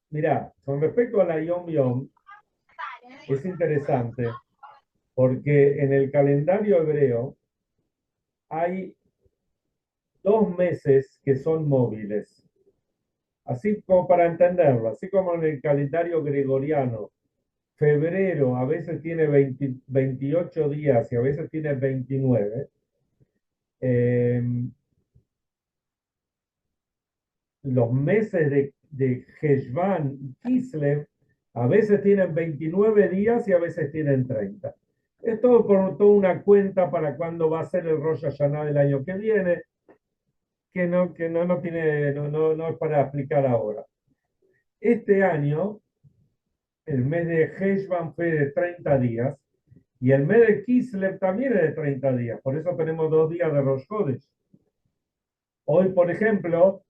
Mirá, con respecto a la Yom Yom, es interesante porque en el calendario hebreo hay 2 meses que son móviles. Así como para entenderlo, así como en el calendario gregoriano, febrero a veces tiene 28 días y a veces tiene 29. eh, los meses de Heshvan y Kislev a veces tienen 29 días y a veces tienen 30. Es todo por toda una cuenta para cuándo va a ser el Rosh Hashanah del año que viene, no es para explicar ahora. Este año, el mes de Heshvan fue de 30 días y el mes de Kislev también es de 30 días. Por eso tenemos 2 días de Rosh Chodesh. Hoy, por ejemplo,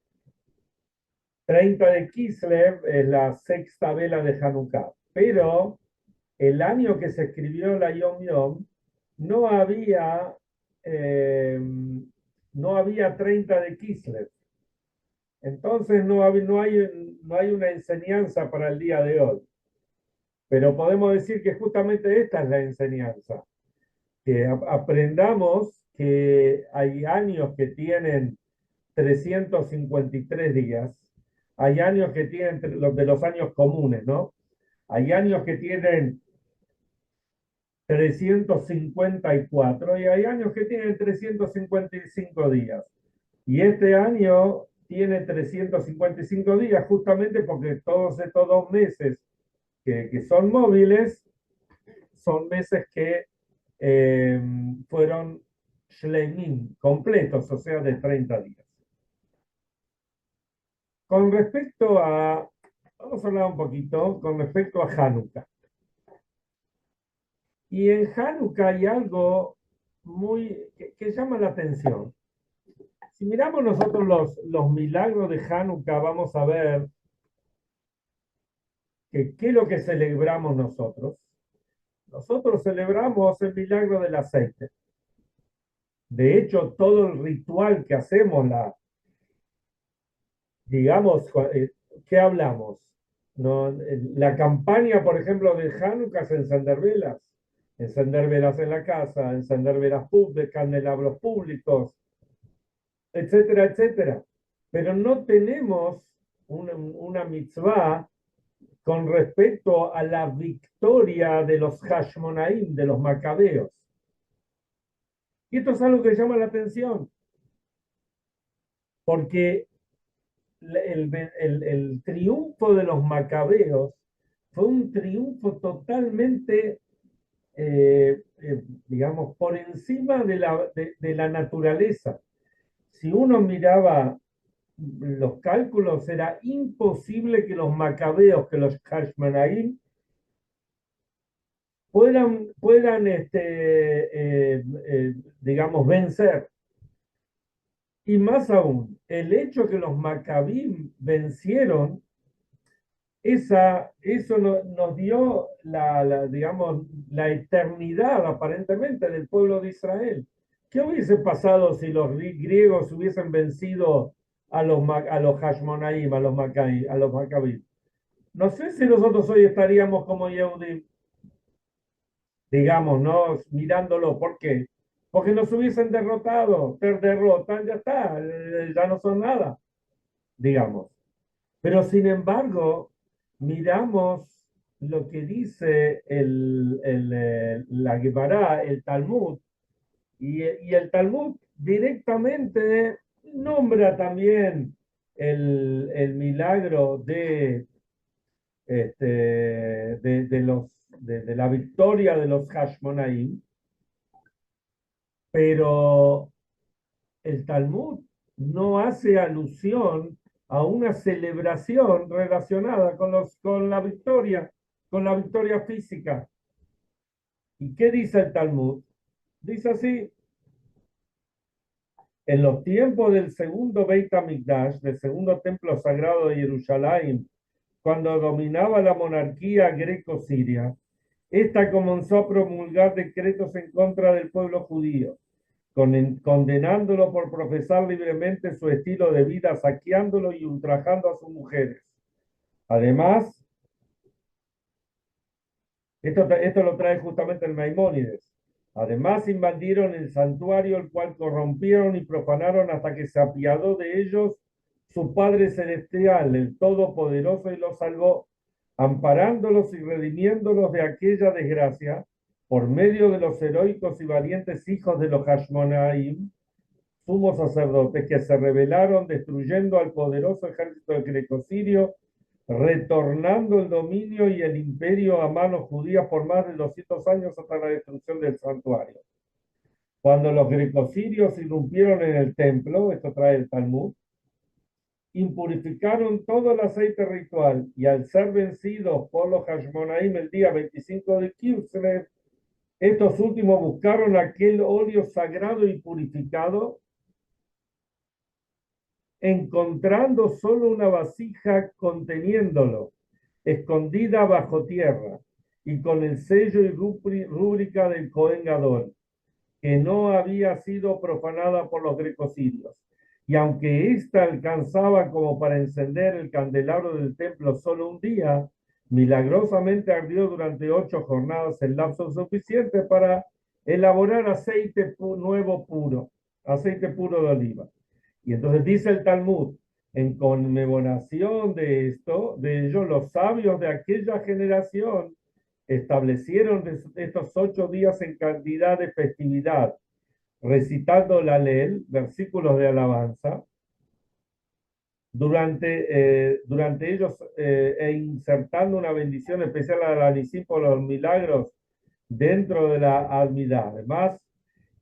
30 de Kislev es la sexta vela de Hanukkah. Pero el año que se escribió la Yom Yom no había, eh, no había 30 de Kislev. Entonces no hay una enseñanza para el día de hoy. Pero podemos decir que justamente esta es la enseñanza. Que aprendamos que hay años que tienen 353 días, hay años que tienen los de los años comunes, ¿no? Hay años que tienen 354 y hay años que tienen 355 días. Y este año tiene 355 días justamente porque todos estos 2 meses que son móviles son meses que fueron shleimim, completos, o sea, de 30 días. Con respecto a, vamos a hablar un poquito, con respecto a Hanukkah. Y en Hanukkah hay algo que llama la atención. Si miramos nosotros los milagros de Hanukkah, vamos a ver que qué es lo que celebramos nosotros. Nosotros celebramos el milagro del aceite. De hecho, todo el ritual que hacemos, digamos, ¿qué hablamos? ¿No? La campaña, por ejemplo, de Hanukkah es encender velas en la casa, encender velas públicas, candelabros públicos, etcétera, etcétera. Pero no tenemos una mitzvah con respecto a la victoria de los Hashmonaim, de los macabeos. Y esto es algo que llama la atención, porque el triunfo de los macabeos fue un triunfo totalmente, digamos, por encima de la naturaleza. Si uno miraba los cálculos, era imposible que los macabeos, que los Hashmonaim, puedan digamos, vencer. Y más aún, el hecho que los Maccabim vencieron, eso nos dio digamos, la eternidad aparentemente del pueblo de Israel. ¿Qué hubiese pasado si los griegos hubiesen vencido a los Hashmonaim, a los Maccabim? No sé si nosotros hoy estaríamos como Yehudim, digamos, ¿no? Mirándolo. ¿Por qué? Porque nos hubiesen derrotado, derrotan, ya está, ya no son nada, digamos. Pero sin embargo, miramos lo que dice la Gemara, el Talmud, y el Talmud directamente nombra también el milagro de la victoria de los Hashmonaim, pero el Talmud no hace alusión a una celebración relacionada con la victoria física. ¿Y qué dice el Talmud? Dice así: en los tiempos del segundo Beit HaMikdash, del segundo templo sagrado de Jerusalén, cuando dominaba la monarquía greco-siria, esta comenzó a promulgar decretos en contra del pueblo judío, condenándolo por profesar libremente su estilo de vida, saqueándolo y ultrajando a sus mujeres. Además, esto lo trae justamente el Maimónides. Además, invadieron el santuario, el cual corrompieron y profanaron hasta que se apiadó de ellos su Padre Celestial, el Todopoderoso, y los salvó, amparándolos y redimiéndolos de aquella desgracia por medio de los heroicos y valientes hijos de los Hashmonaim, sumos sacerdotes, que se rebelaron destruyendo al poderoso ejército del Greco-Sirio, retornando el dominio y el imperio a manos judías por más de 200 años hasta la destrucción del santuario. Cuando los grecosirios irrumpieron en el templo, esto trae el Talmud, impurificaron todo el aceite ritual y al ser vencidos por los Hashmonaim el día 25 de Kislev, estos últimos buscaron aquel óleo sagrado y purificado, encontrando solo una vasija conteniéndolo, escondida bajo tierra, y con el sello y rúbrica del Cohen Gadol, que no había sido profanada por los grecosirios. Y aunque ésta alcanzaba como para encender el candelabro del templo solo un día, milagrosamente ardió durante 8 jornadas, el lapso suficiente para elaborar aceite nuevo puro, aceite puro de oliva. Y entonces dice el Talmud, en conmemoración de esto, de ello, los sabios de aquella generación establecieron estos 8 días en cantidad de festividad, recitando la ley, versículos de alabanza, durante ellos e insertando una bendición especial a la Nisim por los milagros dentro de la Almidá. Además,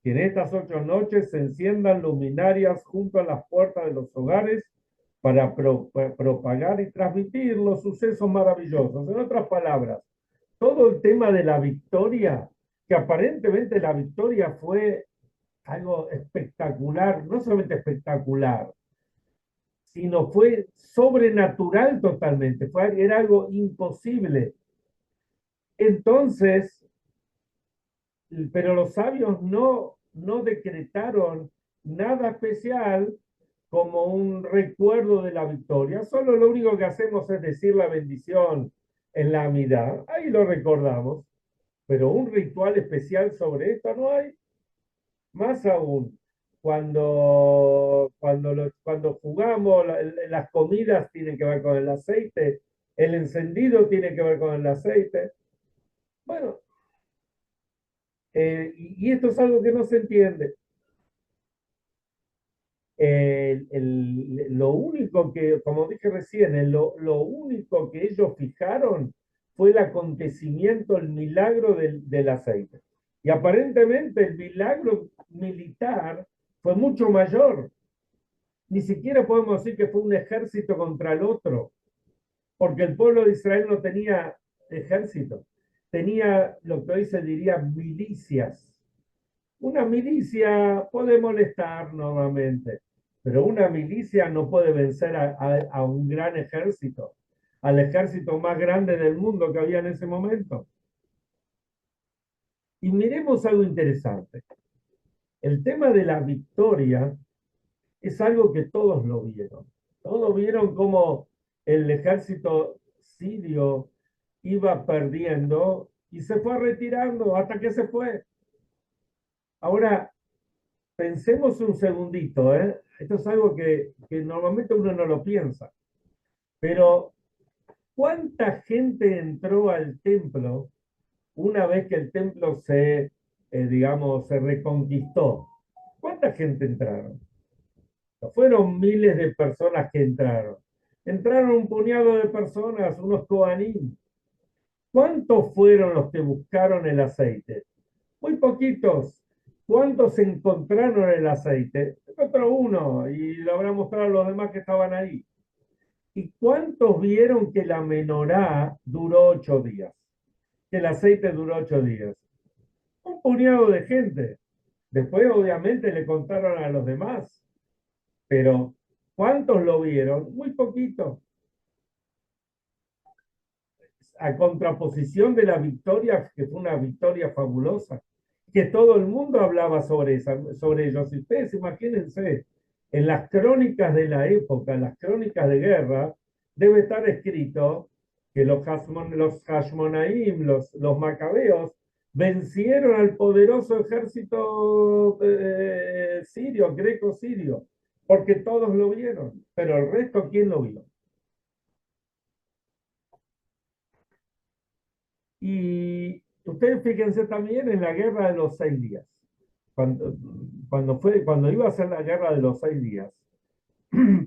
que en estas 8 noches se enciendan luminarias junto a las puertas de los hogares para propagar y transmitir los sucesos maravillosos. En otras palabras, todo el tema de la victoria, que aparentemente la victoria fue algo espectacular, no solamente espectacular, sino fue sobrenatural totalmente, era algo imposible. Entonces, pero los sabios no decretaron nada especial como un recuerdo de la victoria, solo lo único que hacemos es decir la bendición en la amidad, ahí lo recordamos, pero un ritual especial sobre esto no hay. Más aún, cuando jugamos, las comidas tienen que ver con el aceite, el encendido tiene que ver con el aceite. Bueno, y esto es algo que no se entiende. Lo único que, como dije recién, lo único que ellos fijaron fue el acontecimiento, el milagro del aceite. Y aparentemente el milagro militar fue mucho mayor. Ni siquiera podemos decir que fue un ejército contra el otro, porque el pueblo de Israel no tenía ejército, tenía lo que hoy se diría milicias. Una milicia puede molestar normalmente, pero una milicia no puede vencer a un gran ejército, al ejército más grande del mundo que había en ese momento. Y miremos algo interesante. El tema de la victoria es algo que todos lo vieron. Todos vieron cómo el ejército sirio iba perdiendo y se fue retirando hasta que se fue. Ahora, pensemos un segundito, ¿eh? Esto es algo que normalmente uno no lo piensa, pero ¿cuánta gente entró al templo una vez que el templo digamos, se reconquistó? ¿Cuánta gente entraron? No fueron miles de personas que entraron. Entraron un puñado de personas, unos Kohanim. ¿Cuántos fueron los que buscaron el aceite? Muy poquitos. ¿Cuántos encontraron el aceite? Encontró uno y lo habrá mostrado a los demás que estaban ahí. ¿Y cuántos vieron que la menorá duró 8 días? Que el aceite duró 8 días. Un puñado de gente. Después, obviamente, le contaron a los demás. Pero, ¿cuántos lo vieron? Muy poquito. A contraposición de la victoria, que fue una victoria fabulosa, que todo el mundo hablaba sobre ellos. Y ustedes imagínense, en las crónicas de la época, en las crónicas de guerra, debe estar escrito que los Hashmonaim, los macabeos, vencieron al poderoso ejército sirio, greco-sirio, porque todos lo vieron, pero el resto, ¿quién lo vio? Y ustedes fíjense también en la guerra de los 6 días. Cuando, cuando iba a ser la guerra de los 6 días,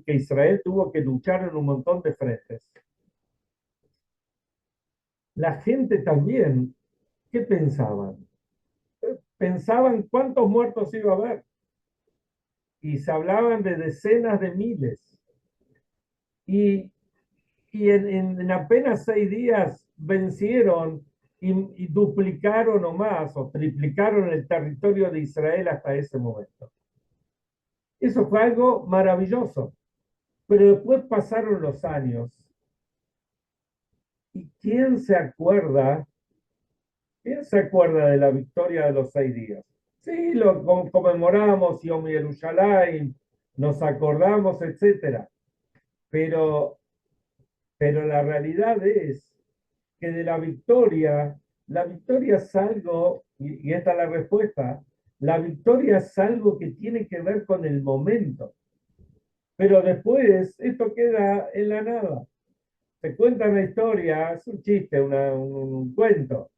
que Israel tuvo que luchar en un montón de frentes. La gente también, ¿qué pensaban? Pensaban cuántos muertos iba a haber. Y se hablaban de decenas de miles. Y, en apenas 6 días vencieron y duplicaron o más, o triplicaron el territorio de Israel hasta ese momento. Eso fue algo maravilloso. Pero después pasaron los años. ¿Y quién se acuerda de la victoria de los 6 días? Sí, lo conmemoramos, Yom Yerushalayim, nos acordamos, etcétera. Pero, pero la realidad es que de la victoria es algo, y esta es la respuesta, la victoria es algo que tiene que ver con el momento. Pero después esto queda en la nada. Se cuenta una historia, es un chiste, un cuento,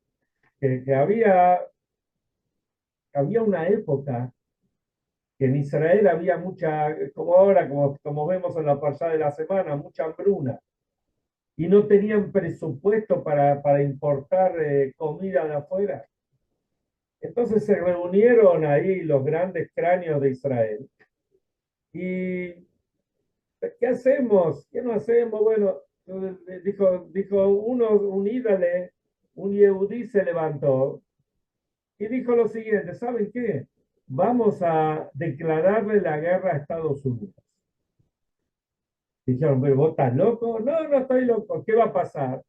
que había una época que en Israel había mucha, como ahora, como vemos en la pasada de la semana, mucha hambruna, y no tenían presupuesto para importar comida de afuera. Entonces se reunieron ahí los grandes cráneos de Israel. ¿Y qué hacemos? ¿Qué no hacemos? Bueno, dijo uno, un ídole, un yehudí se levantó y dijo lo siguiente: ¿saben qué? Vamos a declararle la guerra a Estados Unidos. Dijeron, pero vos estás loco. No, no estoy loco. ¿Qué va a pasar?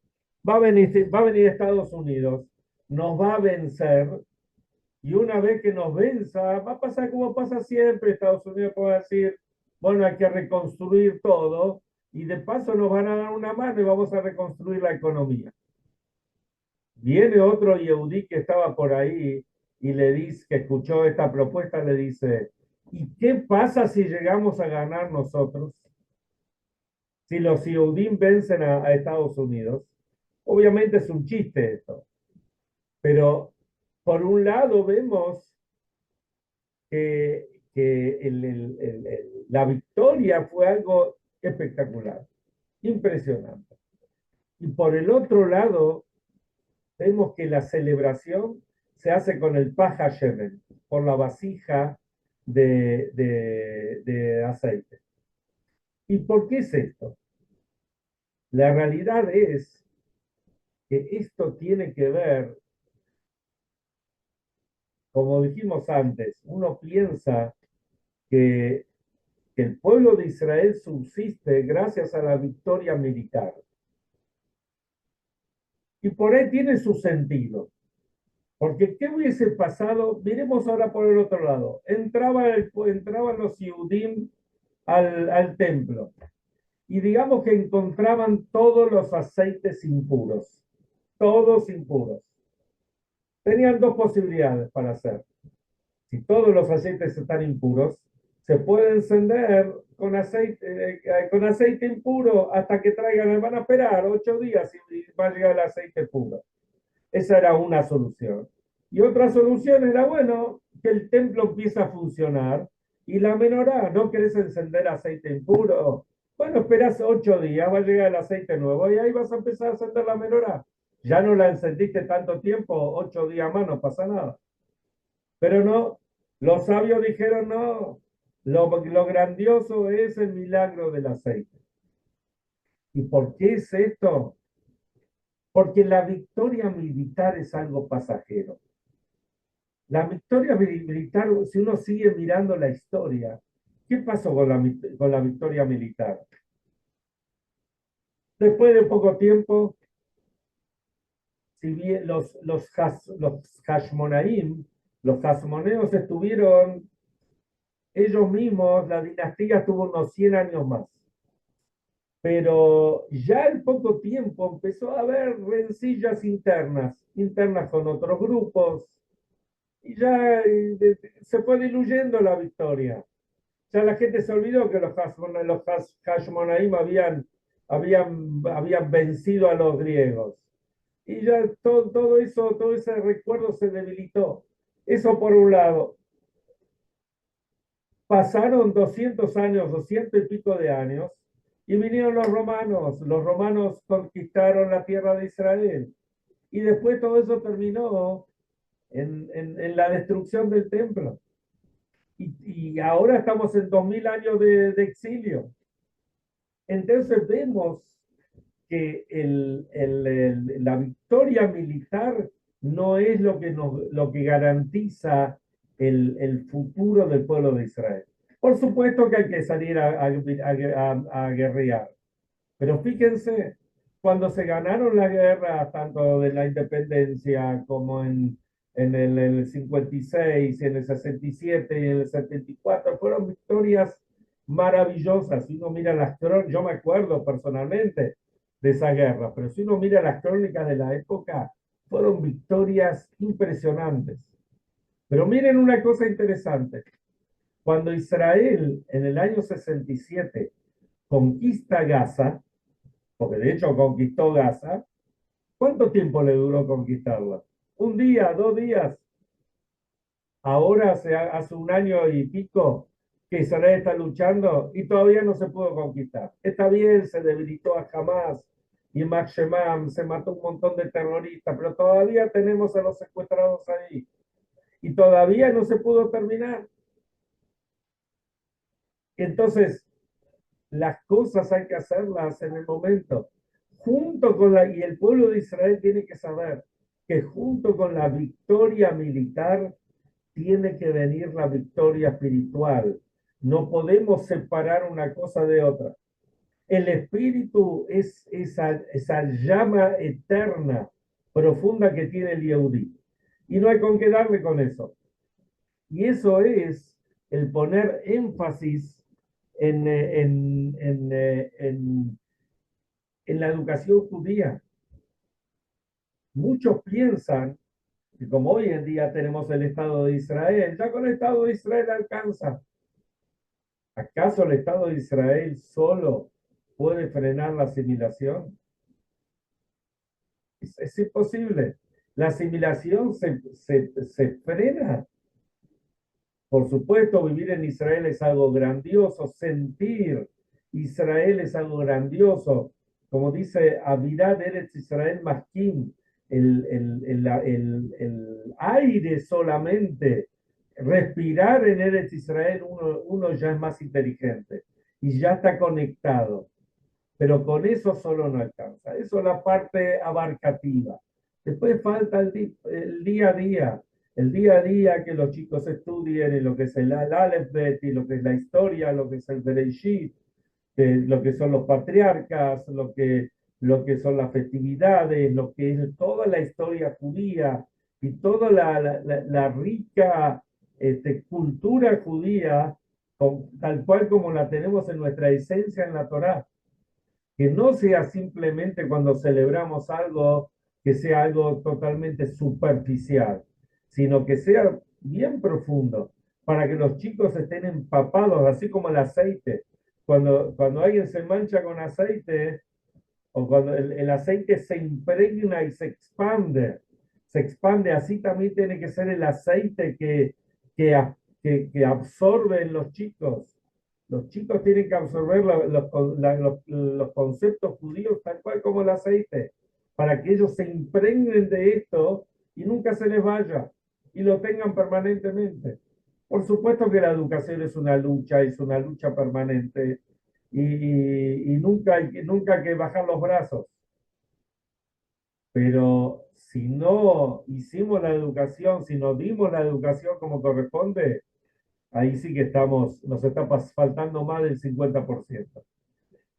Va a venir Estados Unidos, nos va a vencer, y una vez que nos venza, va a pasar como pasa siempre. Estados Unidos puede decir, bueno, hay que reconstruir todo, y de paso nos van a dar una mano y vamos a reconstruir la economía. Viene otro yehudí que estaba por ahí y le dice, que escuchó esta propuesta, le dice, ¿y qué pasa si llegamos a ganar nosotros? Si los Yehudim vencen a Estados Unidos. Obviamente es un chiste esto, pero por un lado vemos que la victoria fue algo espectacular, impresionante. Y por el otro lado, vemos que la celebración se hace con el paja shemen, por la vasija de aceite. ¿Y por qué es esto? La realidad es que esto tiene que ver, como dijimos antes, uno piensa que el pueblo de Israel subsiste gracias a la victoria militar. Y por ahí tiene su sentido. Porque ¿qué hubiese pasado? Miremos ahora por el otro lado. Entraban los Yehudim al templo. Y digamos que encontraban todos los aceites impuros. Todos impuros. Tenían dos posibilidades para hacer. Si todos los aceites están impuros, se puede encender con aceite impuro hasta que traigan, van a esperar 8 días y va a llegar el aceite puro. Esa era una solución. Y otra solución era, bueno, que el templo empiece a funcionar y la menorá, ¿no querés encender aceite impuro? Bueno, esperás 8 días, va a llegar el aceite nuevo y ahí vas a empezar a encender la menorá. Ya no la encendiste tanto tiempo, 8 días más, no pasa nada. Pero no, los sabios dijeron no, lo grandioso es el milagro del aceite. ¿Y por qué es esto? Porque la victoria militar es algo pasajero. La victoria militar, si uno sigue mirando la historia, ¿qué pasó con la victoria militar? Después de poco tiempo, si bien los Hashmonaim, los Hashmoneos estuvieron ellos mismos, la dinastía tuvo unos 100 años más. pero ya al poco tiempo empezó a haber rencillas internas con otros grupos, y ya se fue diluyendo la victoria. Ya la gente se olvidó que los Hashmonaim habían vencido a los griegos. Y ya todo eso, todo ese recuerdo se debilitó. Eso por un lado. Pasaron 200 años, 200 y pico de años, y vinieron los romanos. Los romanos conquistaron la tierra de Israel. Y después todo eso terminó en la destrucción del templo. Y ahora estamos en 2000 años de exilio. Entonces vemos que la victoria militar no es lo que garantiza el futuro del pueblo de Israel. Por supuesto que hay que salir a guerrear, pero fíjense, cuando se ganaron la guerra, tanto de la independencia como el 56, en el 67 y en el 74, fueron victorias maravillosas. Si uno mira las crónicas, yo me acuerdo personalmente de esa guerra, pero si uno mira las crónicas de la época, fueron victorias impresionantes. Pero miren una cosa interesante. Cuando Israel en el año 67 conquista Gaza, porque de hecho conquistó Gaza, ¿cuánto tiempo le duró conquistarla? ¿Un día, 2 días? Ahora hace un año y pico que Israel está luchando y todavía no se pudo conquistar. Está bien, se debilitó a Hamas y Max Shemam, se mató un montón de terroristas, pero todavía tenemos a los secuestrados ahí y todavía no se pudo terminar. Entonces, las cosas hay que hacerlas en el momento. Y el pueblo de Israel tiene que saber que junto con la victoria militar tiene que venir la victoria espiritual. No podemos separar una cosa de otra. El espíritu es esa llama eterna, profunda que tiene el Yehudí. Y no hay con qué darle con eso. Y eso es el poner énfasis en la educación judía. Muchos piensan que como hoy en día tenemos el Estado de Israel, ya con el Estado de Israel alcanza. ¿Acaso el Estado de Israel solo puede frenar la asimilación? Es imposible. La asimilación se frena. Por supuesto, vivir en Israel es algo grandioso, sentir Israel es algo grandioso. Como dice Avirat Eretz Israel Maskim, el aire solamente, respirar en Eretz Israel, uno ya es más inteligente y ya está conectado. Pero con eso solo no alcanza. Eso es la parte abarcativa. Después falta el día a día. El día a día que los chicos estudien en lo que es el Aleph Bet y lo que es la historia, lo que es el Bereshit, lo que son los patriarcas, lo que son las festividades, lo que es toda la historia judía y toda la rica cultura judía, tal cual como la tenemos en nuestra esencia en la Torá, que no sea simplemente cuando celebramos algo, que sea algo totalmente superficial, sino que sea bien profundo, para que los chicos estén empapados, así como el aceite. Cuando alguien se mancha con aceite, o cuando el aceite se impregna y se expande, así también tiene que ser el aceite que, que absorbe en los chicos. Los chicos tienen que absorber los conceptos judíos tal cual como el aceite, para que ellos se impregnen de esto y nunca se les vaya y lo tengan permanentemente. Por supuesto que la educación es una lucha permanente y nunca hay que bajar los brazos. Pero si no hicimos la educación, si no dimos la educación como corresponde, ahí sí que nos está faltando más del 50%.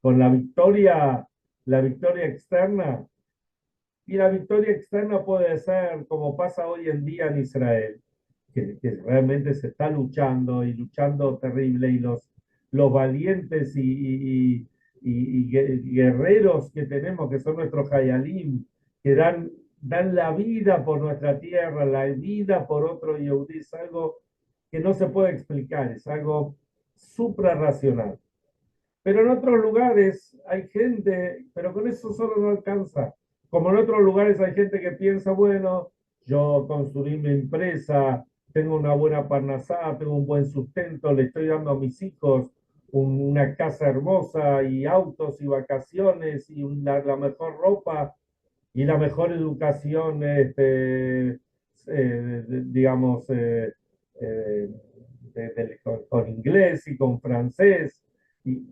Con la victoria externa, y la victoria externa puede ser como pasa hoy en día en Israel, que realmente se está luchando y luchando terrible, y los valientes guerreros que tenemos, que son nuestros Hayalim, que dan la vida por nuestra tierra, la vida por otro Yehudí, es algo que no se puede explicar, es algo suprarracional. Pero en otros lugares hay gente, pero con eso solo no alcanza. Como en otros lugares hay gente que piensa, bueno, yo construí mi empresa, tengo una buena parnasá, tengo un buen sustento, le estoy dando a mis hijos una casa hermosa y autos y vacaciones y la mejor ropa y la mejor educación, digamos, eh, con inglés y con francés. Y,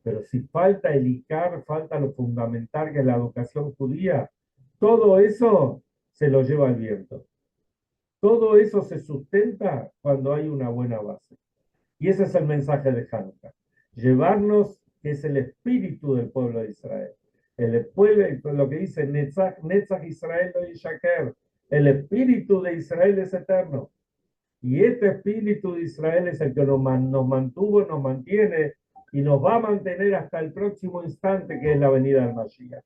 pero si falta el ICAR, falta lo fundamental que es la educación judía, todo eso se lo lleva el viento. Todo eso se sustenta cuando hay una buena base. Y ese es el mensaje de Hanukkah. Llevarnos, que es el espíritu del pueblo de Israel. El pueblo, lo que dice Netzach, Netzach Israel no Yishaker. El espíritu de Israel es eterno. Y este espíritu de Israel es el que nos mantuvo, nos mantiene y nos va a mantener hasta el próximo instante, que es la venida del Mashiach.